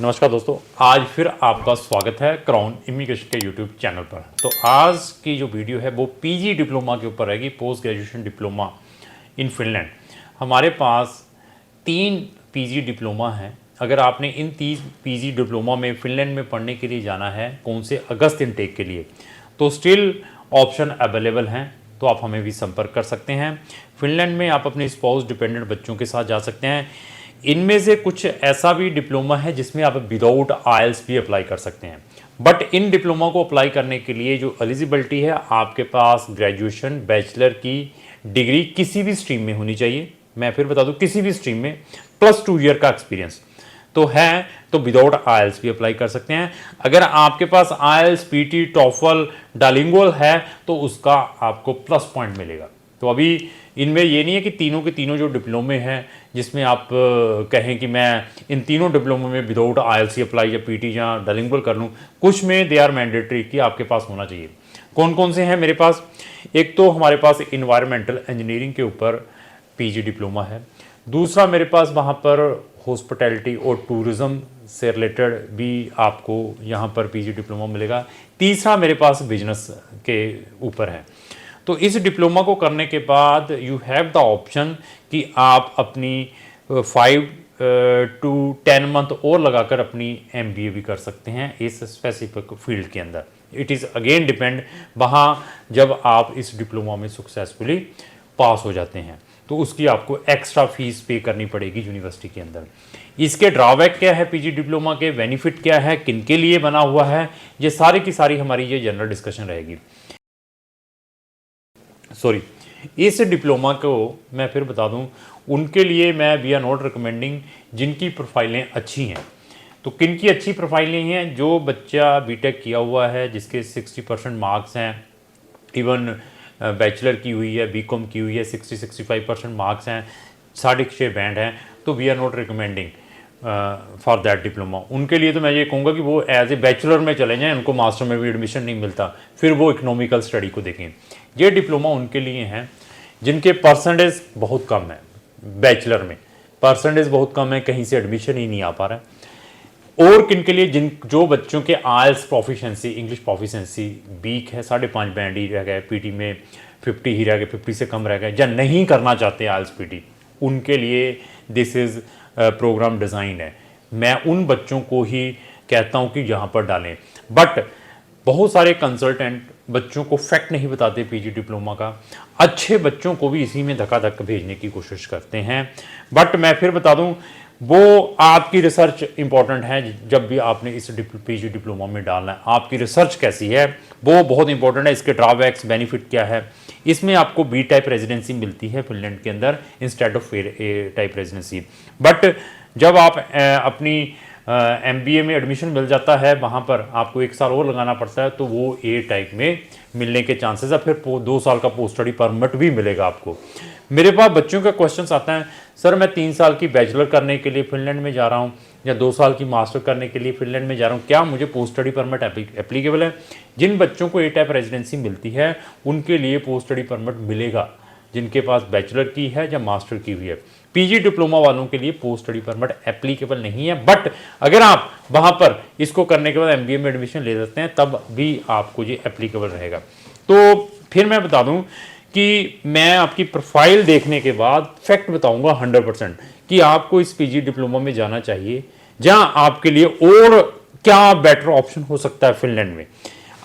नमस्कार दोस्तों, आज फिर आपका स्वागत है क्राउन इमिग्रेशन के यूट्यूब चैनल पर। तो आज की जो वीडियो है वो पीजी डिप्लोमा के ऊपर रहेगी, post graduation diploma in Finland. हमारे पास 3 पीजी डिप्लोमा हैं। अगर आपने इन 3 पीजी डिप्लोमा में फिनलैंड में पढ़ने के लिए जाना है कौन से अगस्त इनटेक के लिए, तो स्टिल ऑप्शन अवेलेबल हैं, तो आप हमें भी संपर्क कर सकते हैं। फिनलैंड में आप अपने स्पाउस डिपेंडेंट बच्चों के साथ जा सकते हैं। इनमें से कुछ ऐसा भी डिप्लोमा है जिसमें आप विदाउट आईएलटीएस भी अप्लाई कर सकते हैं। बट इन डिप्लोमा को अप्लाई करने के लिए जो एलिजिबिलिटी है, आपके पास ग्रेजुएशन बैचलर की डिग्री किसी भी स्ट्रीम में होनी चाहिए। मैं फिर बता दूं, किसी भी स्ट्रीम में +2 ईयर का एक्सपीरियंस तो है, तो विदाउट आईएलटीएस भी अप्लाई कर सकते हैं। अगर आपके पास आईएलटीएस, पीटी, टॉफल, डायलिंगुअल है तो उसका आपको प्लस पॉइंट मिलेगा। तो अभी इनमें ये नहीं है कि तीनों के तीनों जो डिप्लोमे हैं जिसमें आप कहें कि मैं इन तीनों डिप्लोमों में विदाउट आईएलटीएस अप्लाई या पीटी या डायलिंगुअल कर लूँ। कुछ में दे आर मैंडेटरी कि आपके पास होना चाहिए। कौन कौन से हैं मेरे पास? एक तो हमारे पास इन्वायरमेंटल इंजीनियरिंग के ऊपर पीजी डिप्लोमा है। दूसरा मेरे पास वहाँ पर हॉस्पिटैलिटी और टूरिज़्म से रिलेटेड भी आपको यहाँ पर पीजी डिप्लोमा मिलेगा। तीसरा मेरे पास बिजनेस के ऊपर है। तो इस डिप्लोमा को करने के बाद यू हैव द ऑप्शन कि आप अपनी 5 to 10 मंथ और लगाकर अपनी एमबीए भी कर सकते हैं इस स्पेसिफिक फील्ड के अंदर। इट इज़ अगेन डिपेंड वहाँ जब आप इस डिप्लोमा में सक्सेसफुली पास हो जाते हैं तो उसकी आपको एक्स्ट्रा फीस पे करनी पड़ेगी यूनिवर्सिटी के अंदर। इसके ड्रॉबैक क्या है, पीजी डिप्लोमा के बेनिफिट क्या है, किन के लिए बना हुआ है, ये सारी की सारी हमारी ये जनरल डिस्कशन रहेगी। इस डिप्लोमा को मैं फिर बता दूं, उनके लिए मैं वी आर नॉट रिकमेंडिंग जिनकी प्रोफाइलें अच्छी हैं। तो किन की अच्छी प्रोफाइलें हैं? जो बच्चा बीटेक किया हुआ है, जिसके 60% मार्क्स हैं, इवन बैचलर की हुई है, बीकॉम की हुई है, 60-65% मार्क्स हैं, 6.5 बैंड हैं, तो we are not recommending for that diploma. उनके लिए तो मैं ये कहूँगा कि वो एज ए बैचलर में चले जाएँ, उनको मास्टर में भी एडमिशन नहीं मिलता, फिर वो इकोनॉमिकल स्टडी को देखें। ये डिप्लोमा उनके लिए हैं जिनके परसेंटेज बहुत कम है, बैचलर में परसेंटेज बहुत कम है, कहीं से एडमिशन ही नहीं आ पा रहा है। और किन के लिए? जो बच्चों के IELTS proficiency, English proficiency weak है, 5.5 बैंड ही रह गए, पीटी में 50 ही रह गए, 50 से कम रह गए, या नहीं करना चाहते आईएलटीएस पीटी, उनके लिए दिस इज़ प्रोग्राम डिज़ाइन है। मैं उन बच्चों को ही कहता हूँ कि यहाँ पर डालें। बट बहुत सारे कंसल्टेंट बच्चों को फैक्ट नहीं बताते पीजी डिप्लोमा का, अच्छे बच्चों को भी इसी में धक्का भेजने की कोशिश करते हैं। बट मैं फिर बता दूं, वो आपकी रिसर्च इंपॉर्टेंट है। जब भी आपने इस पीजी डिप्लोमा में डालना है, आपकी रिसर्च कैसी है वो बहुत इंपॉर्टेंट है। इसके ड्रॉबैक्स, बेनिफिट क्या है? इसमें आपको बी टाइप रेजिडेंसी मिलती है फिनलैंड के अंदर instead of A type residency. But जब आप अपनी एमबीए में एडमिशन मिल जाता है, वहाँ पर आपको 1 साल और लगाना पड़ता है, तो वो ए टाइप में मिलने के चांसेस है। फिर 2 साल का पोस्ट स्टडी परमिट भी मिलेगा आपको। मेरे पास बच्चों का क्वेश्चन आता है, सर मैं 3 साल की बैचलर करने के लिए फिनलैंड में जा रहा हूँ या 2 साल की मास्टर करने के लिए फिनलैंड में जा रहा हूँ, क्या मुझे पोस्ट स्टडी परमिट एप्लीकेबल है? जिन बच्चों को ए टाइप रेजिडेंसी मिलती है उनके लिए पोस्ट स्टडी परमिट मिलेगा, जिनके पास बैचलर की है या मास्टर की हुई है। पीजी डिप्लोमा वालों के लिए पोस्ट स्टडी परमिट एप्लीकेबल नहीं है। बट अगर आप वहाँ पर इसको करने के बाद एमबीए में एडमिशन ले सकते हैं, तब भी आपको ये एप्लीकेबल रहेगा। तो फिर मैं बता दूं कि मैं आपकी प्रोफाइल देखने के बाद फैक्ट बताऊंगा 100% कि आपको इस पीजी डिप्लोमा में जाना चाहिए, जहाँ आपके लिए और क्या बेटर ऑप्शन हो सकता है फिनलैंड में।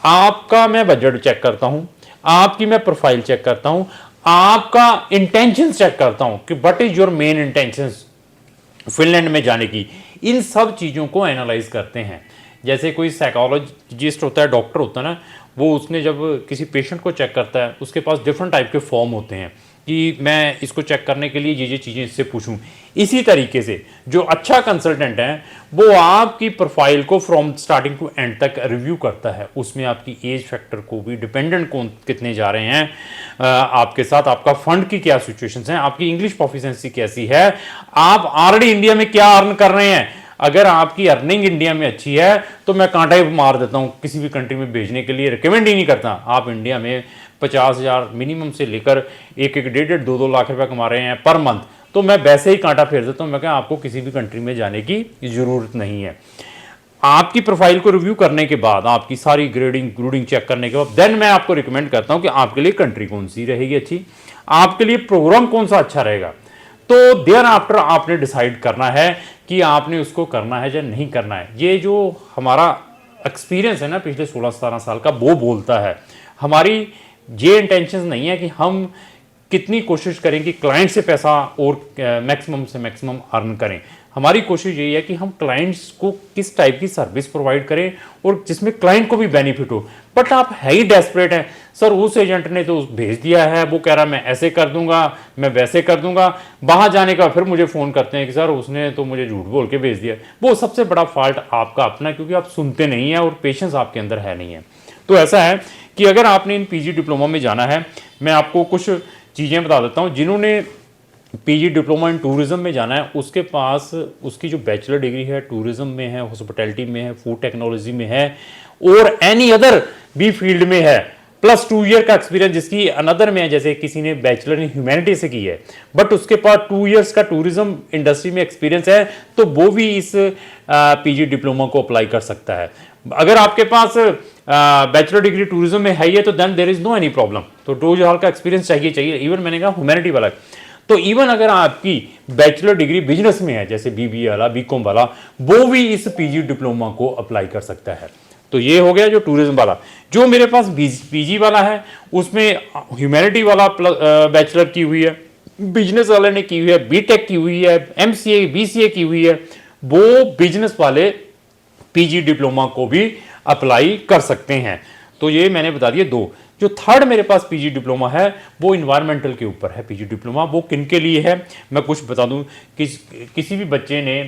आपका मैं बजट चेक करता हूँ, आपकी मैं प्रोफाइल चेक करता हूँ, आपका इंटेंशन चेक करता हूं कि what is your main intentions Finland में जाने की। इन सब चीज़ों को एनालाइज करते हैं। जैसे कोई साइकोलॉजिस्ट होता है, डॉक्टर होता है ना, वो उसने जब किसी पेशेंट को चेक करता है, उसके पास डिफरेंट टाइप के फॉर्म होते हैं कि मैं इसको चेक करने के लिए ये चीज़ें इससे पूछूं। इसी तरीके से जो अच्छा कंसल्टेंट है वो आपकी प्रोफाइल को फ्रॉम स्टार्टिंग टू एंड तक रिव्यू करता है। उसमें आपकी एज फैक्टर को भी, डिपेंडेंट कौन कितने जा रहे हैं आपके साथ, आपका फंड की क्या सिचुएशंस हैं, आपकी इंग्लिश प्रोफिशिएंसी कैसी है, आप ऑलरेडी इंडिया में क्या अर्न कर रहे हैं। अगर आपकी अर्निंग इंडिया में अच्छी है तो मैं कांटा ही मार देता हूँ, किसी भी कंट्री में भेजने के लिए रिकमेंड ही नहीं करता। आप इंडिया में 50,000 मिनिमम से लेकर 1-1, 1.5-2 लाख रुपए कमा रहे हैं पर मंथ, तो मैं वैसे ही कांटा फेर देता हूँ, मैं कहा आपको किसी भी कंट्री में जाने की ज़रूरत नहीं है। आपकी प्रोफाइल को रिव्यू करने के बाद, आपकी सारी ग्रेडिंग चेक करने के बाद देन मैं आपको रिकमेंड करता हूं कि आपके लिए कंट्री कौन सी रहेगी अच्छी, आपके लिए प्रोग्राम कौन सा अच्छा रहेगा। तो देयर आफ्टर आपने डिसाइड करना है कि आपने उसको करना है या नहीं करना है। ये जो हमारा एक्सपीरियंस है ना पिछले 16-17 साल का, वो बोलता है। हमारी ये इंटेंशन नहीं है कि हम कितनी कोशिश करें कि क्लाइंट से पैसा और मैक्सिमम से मैक्सिमम अर्न करें। हमारी कोशिश यही है कि हम क्लाइंट्स को किस टाइप की सर्विस प्रोवाइड करें और जिसमें क्लाइंट को भी बेनिफिट हो। बट आप है ही डेस्परेट हैं, सर उस एजेंट ने तो भेज दिया है, वो कह रहा मैं ऐसे कर दूंगा, मैं वैसे कर दूंगा, वहां जाने का फिर मुझे फ़ोन करते हैं कि सर उसने तो मुझे झूठ बोल के भेज दिया। वो सबसे बड़ा फॉल्ट आपका अपना, क्योंकि आप सुनते नहीं हैं और पेशेंस आपके अंदर है नहीं है। तो ऐसा है कि अगर आपने इन पीजी डिप्लोमा में जाना है, मैं आपको कुछ चीज़ें बता देता हूँ। जिन्होंने पीजी डिप्लोमा इन टूरिज्म में जाना है, उसके पास उसकी जो बैचलर डिग्री है टूरिज्म में है, हॉस्पिटैलिटी में है, फूड टेक्नोलॉजी में है और एनी अदर भी फील्ड में है, प्लस 2 ईयर का एक्सपीरियंस जिसकी अनदर में है, जैसे किसी ने बैचलर इन ह्यूमैनिटी से की है बट उसके पास 2 ईयर्स का टूरिज्म इंडस्ट्री में एक्सपीरियंस है, तो वो भी इस पीजी डिप्लोमा को अप्लाई कर सकता है। अगर आपके पास बैचलर डिग्री टूरिज्म में है ही है तो then there is no any problem. तो 2 साल का एक्सपीरियंस चाहिए। इवन मैंने कहा ह्यूमैनिटी वाला, तो इवन अगर आपकी बैचलर डिग्री बिजनेस में है, जैसे बीबीए वाला, बीकॉम वाला, वो भी इस पीजी डिप्लोमा को अप्लाई कर सकता है। तो ये हो गया जो टूरिज्म वाला। जो मेरे पास पीजी वाला है उसमें ह्यूमैनिटी वाला बैचलर की हुई है, बिजनेस वाले ने की हुई है, बीटेक की हुई है, एमसीए बीसीए की हुई है, वो बिजनेस वाले पीजी डिप्लोमा को भी अप्लाई कर सकते हैं। तो ये मैंने बता दिया 2। जो थर्ड मेरे पास पीजी डिप्लोमा है वो इन्वायरमेंटल के ऊपर है पीजी डिप्लोमा। वो किन के लिए है मैं कुछ बता दूं कि किसी भी बच्चे ने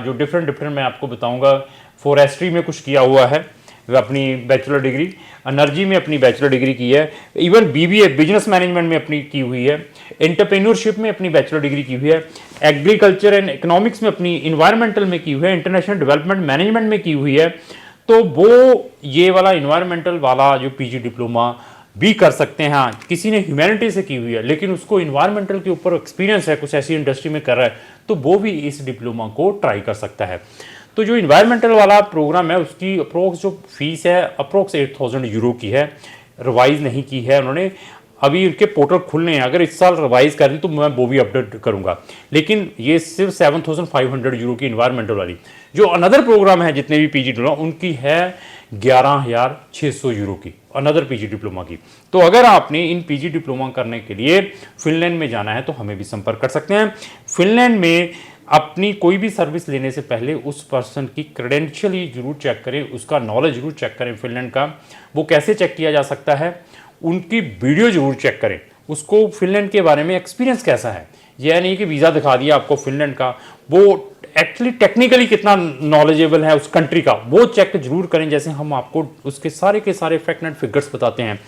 जो डिफरेंट मैं आपको बताऊंगा, फॉरेस्ट्री में कुछ किया हुआ है अपनी बैचलर डिग्री, एनर्जी में अपनी बैचलर डिग्री की है, इवन बीबीए बिजनेस मैनेजमेंट में अपनी की हुई है, एंटरप्रेन्योरशिप में अपनी बैचलर डिग्री की हुई है, एग्रीकल्चर एंड इकोनॉमिक्स में अपनी, इन्वायरमेंटल में की हुई है, इंटरनेशनल डेवलपमेंट मैनेजमेंट में की हुई है। तो वो ये वाला इन्वायरमेंटल वाला जो पीजी डिप्लोमा भी कर सकते हैं। हाँ, किसी ने ह्यूमैनिटी से की हुई है लेकिन उसको इन्वायरमेंटल के ऊपर एक्सपीरियंस है, कुछ ऐसी इंडस्ट्री में कर रहा है, तो वो भी इस डिप्लोमा को ट्राई कर सकता है। तो जो इन्वायरमेंटल वाला प्रोग्राम है उसकी अप्रोक्स जो फीस है अप्रोक्स 8,000 यूरो की है। रिवाइज नहीं की है उन्होंने, अभी उनके पोर्टल खुलने हैं, अगर इस साल रिवाइज कर दी तो मैं वो भी अपडेट करूंगा। लेकिन ये सिर्फ 7,500 यूरो की इन्वायरमेंटल वाली। जो अनदर प्रोग्राम है जितने भी पीजी डिप्लोमा उनकी है 11,600 यूरो की, अनदर पीजी डिप्लोमा की। तो अगर आपने इन पीजी डिप्लोमा करने के लिए फिनलैंड में जाना है तो हमें भी संपर्क कर सकते हैं। फिनलैंड में अपनी कोई भी सर्विस लेने से पहले उस पर्सन की क्रेडेंशियल ही जरूर चेक करें, उसका नॉलेज जरूर चेक करें। फिनलैंड का वो कैसे चेक किया जा सकता है, उनकी वीडियो जरूर चेक करें, उसको फिनलैंड के बारे में एक्सपीरियंस कैसा है। यह नहीं कि वीज़ा दिखा दिया आपको फिनलैंड का, वो एक्चुअली टेक्निकली कितना नॉलेजेबल है उस कंट्री का, वो चेक जरूर करें। जैसे हम आपको उसके सारे के सारे फैक्ट एंड फिगर्स बताते हैं।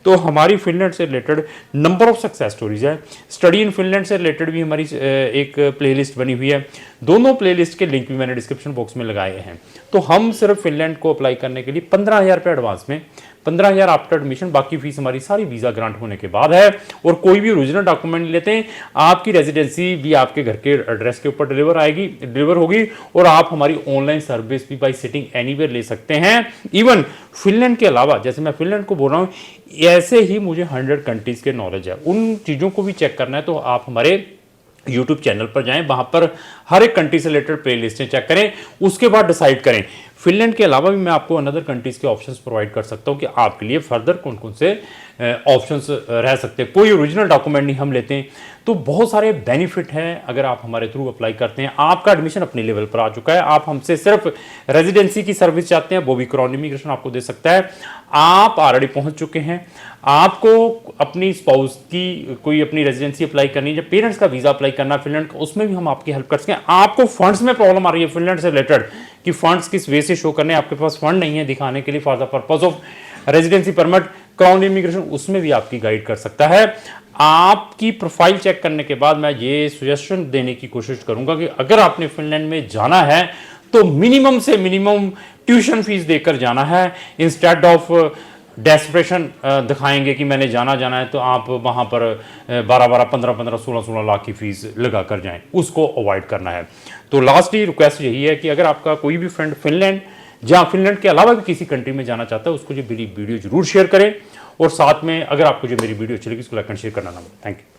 तो हमारी फिनलैंड से related number of success stories है। स्टडी इन फिनलैंड से रिलेटेड भी हमारी एक प्लेलिस्ट बनी हुई है, दोनों प्लेलिस्ट के लिंक भी मैंने डिस्क्रिप्शन बॉक्स में लगाए हैं। तो हम सिर्फ फिनलैंड को अप्लाई करने के लिए 15,000 रुपये एडवांस में, 15,000 आफ्टर एडमिशन, बाकी फीस हमारी सारी वीज़ा ग्रांट होने के बाद है। और कोई भी ओरिजिनल डॉक्यूमेंट लेते हैं, आपकी रेजिडेंसी भी आपके घर के एड्रेस के ऊपर डिलीवर होगी और आप हमारी ऑनलाइन सर्विस भी बाई सिटिंग एनीवेयर ले सकते हैं। इवन फिनलैंड के अलावा, जैसे मैं फिनलैंड को बोल रहा हूँ, ऐसे ही मुझे 100 कंट्रीज के नॉलेज है। उन चीज़ों को भी चेक करना है तो आप हमारे यूट्यूब चैनल पर जाएं, वहां पर हर एक कंट्री से रिलेटेड प्ले लिस्टें चेक करें, उसके बाद डिसाइड करें। फिनलैंड के अलावा भी मैं आपको अनदर कंट्रीज के ऑप्शंस प्रोवाइड कर सकता हूं कि आपके लिए फर्दर कौन कौन से ऑप्शंस रह सकते हैं। कोई ओरिजिनल डॉक्यूमेंट नहीं हम लेते हैं, तो बहुत सारे बेनिफिट हैं अगर आप हमारे थ्रू अप्लाई करते हैं। आपका एडमिशन अपने लेवल पर आ चुका है, आप हमसे सिर्फ रेजिडेंसी की सर्विस चाहते हैं, वो भी क्रॉन इमिग्रेशन आपको दे सकता है। आप ऑलरेडी पहुंच चुके हैं, आपको अपनी स्पाउस की कोई अपनी रेजिडेंसी अप्लाई करनी है, जब पेरेंट्स का वीज़ा अप्लाई करना फिनलैंड का, उसमें भी हम आपकी हेल्प कर सकें। आपको फंड्स में प्रॉब्लम आ रही है फिनलैंड से रिलेटेड कि फंड्स किस वे से शो करने, आपके पास फंड नहीं है दिखाने के लिए for the purpose of residency permit, crown immigration, उसमें भी आपकी गाइड कर सकता है। आपकी प्रोफाइल चेक करने के बाद मैं ये सजेशन देने की कोशिश करूंगा कि अगर आपने फिनलैंड में जाना है तो मिनिमम से मिनिमम ट्यूशन फीस देकर जाना है, इंस्टेड ऑफ डेस्परेशन दिखाएंगे कि मैंने जाना है, तो आप वहाँ पर 12-12, 15-15, 16-16 लाख की फ़ीस लगा कर जाएं, उसको अवॉइड करना है। तो लास्ट ही रिक्वेस्ट यही है कि अगर आपका कोई भी फ्रेंड फिनलैंड या फिनलैंड के अलावा भी किसी कंट्री में जाना चाहता है, उसको जो मेरी वीडियो जरूर शेयर करें, और साथ में अगर आपको जो मेरी वीडियो अच्छी लगी उसको लाइक एंड शेयर करना ना भूलें। Thank you.